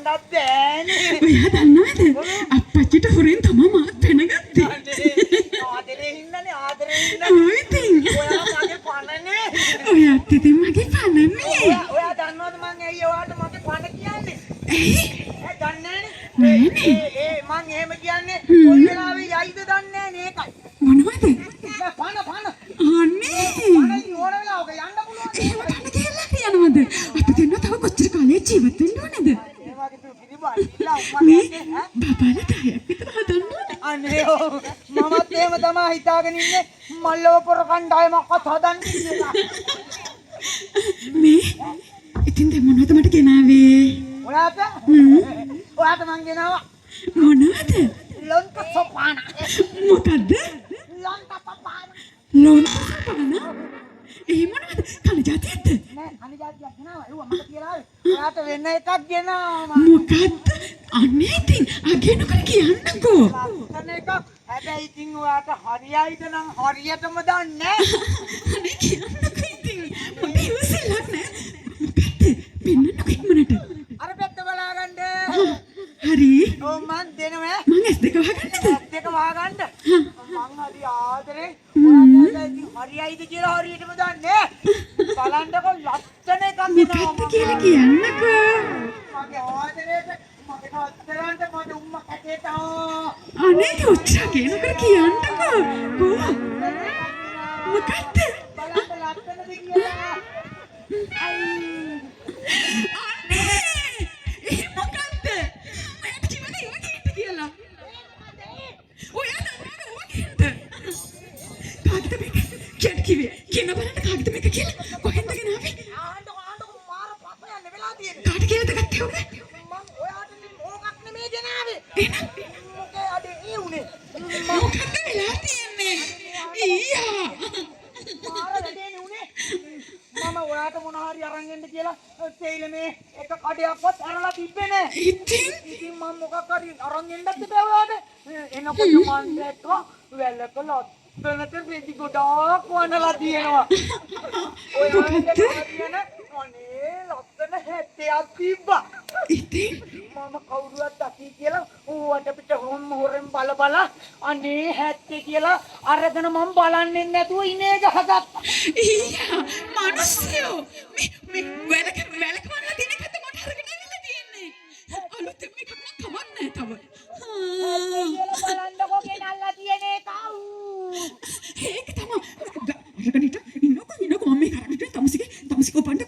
ගන්නත් බෑනේ. ඔයා දන්නවද? අප්පච්චිට හොරෙන් තමයි මාත් පෙනගත්තේ. ආදරේ හින්නනේ ආදරේ හින්න. ඔය ඉතින්. ඔයා මගේ පණනේ. ඔයාත් ඉතින් මගේ පණනේ. ඔයා දන්නවද මං ඇයි ඔයාට මගේ පණ කියන්නේ? ඇයි? දන්නේ නෑනේ. මං එහෙම කියන්නේ කොයි වෙලාවෙ යයිද දන්නේ නෑ ඒකයි. මොනවද? පණ. අනේ. පණ ඕන වෙලාවක යන්න පුළුවන්. එහෙම පණ කියලා යනවද? අපි දෙන්න තව කොච්චර කාලයක් ජීවත් වෙන්න ඕනේද? ඒ වගේ තු කිරිබල්ලා මේ උම්මන්නේ බබාලා 10ක් විතර හදන්න. අනේ මමත් එහෙම තමයි හිතාගෙන ඉන්නේ මල්ලව පොර කණ්ඩායමක්වත් හදන්න කියලා. මේ ඉතින් දැන් මොනවද මට ගෙනාවේ? ඔයාට මං ගෙනාවා මොනවද? ලොන්ක සොපාන. මොකද්ද? ලොන්ක සොපාන. ලොන්ක සොපාන? ඒ මොනවද? කන જાතියක්ද? නෑ අනිජාතියක් ගෙනාවා. ඒවා මට කියලා ආවේ. ඔයාට වෙන එකක් ගෙනාවා මම. මොකද්ද? අනේ ඉතින් අගේන කර කියන්නකෝ. ලස්සන එකක්. හැබැයි ඉතින් ඔයාට හරියයිද නම් හරියටම දන්නේ නෑ. අනේ කියන්නකෝ ඉතින්. මට ඉවසෙල්ලක් නෑ. මොකද්ද? පෙන්නන්නකෝ ඉක්මනට. අර පැත්ත බලාගන්න. හරි. ඔව් මං දෙනවා. මං ඇස් දෙක වහගන්නද? දෙක වහගන්න. මං හරි ආදරේ. ඔයාට ඉතින් හරියයිද කියලා හරියටම දන්නේ නෑ. බලන්නකො ලස්සන එකක් ගෙනාවා. මොකද්ද කියලා කියන්නකෝ. මගේ ආදරේට මගේ හස්තරන්ට මගේ උම්මා කැටේට අනේ ඔච්චර කියනකර කියන්නකෝ. කොහොම? මොකද්ද? බලන්න ලස්සනද කියලා. අනේ ඒ මොකද්ද? මට කිව්වද ඒව කියන්න කියලා? ඔයා දන්නවද ඕක කියන්න? කාගෙද මේක? කියන්න කිව්වේ. කියන්න බලන්න කාගෙද මේක කියලා. කොහෙන්ද ගෙනාවේ? ආණ්ඩු මාර පප යන්න වෙලා තියෙන්නේ. කාට කියලාද ගත්තේ ඔබ? මං ඔයාට ඕකක් නෙමෙයි ගෙනාවේ. එහෙනම් මොකේ අඩේ ඊ උනේ. මොකද්ද වෙලා තියෙන්නේ? ඊයා. මාර වැඩේනේ උනේ. මම ඔයාට මොන හරි අරන් එන්න කියලා තේිල මේ එක කඩයක්වත් අරලා තිබ්බේ නෑ. ඉතින් මම මොකක් හරි අරන් එන්නත් බෑ ඔයාට. එනකොට මං දැක්කා වැලක ලස්සනට රෙදි ගොඩාක් වනලා තියෙනවා. ඔයාට හරියන අනේ ලස්සන හැටයක් තිබ්බා. ඉතින් මම කවුරුවත් අකී කියලා ඌවට පිට හොරෙන් බල අනේ හැත්තේ කියලා අරගෙන මම බලන්නේ නැතුව ඉනේ ගහගත්තා. ඊයා මිනිස්සුયો මේ වැලක වන්නලා තියෙන එකත් මට අරගෙන ඇවිල්ලා තියෙන්නේ. අලුත් මේක නම් කවන්නේ තව. බලන්නකෝ ගෙනල්ලා තියෙන එක. ඒක තමයි. අරගෙනට ඉන්නකෝ මම මේ කරන්නේ තමුසිගේ උපන්න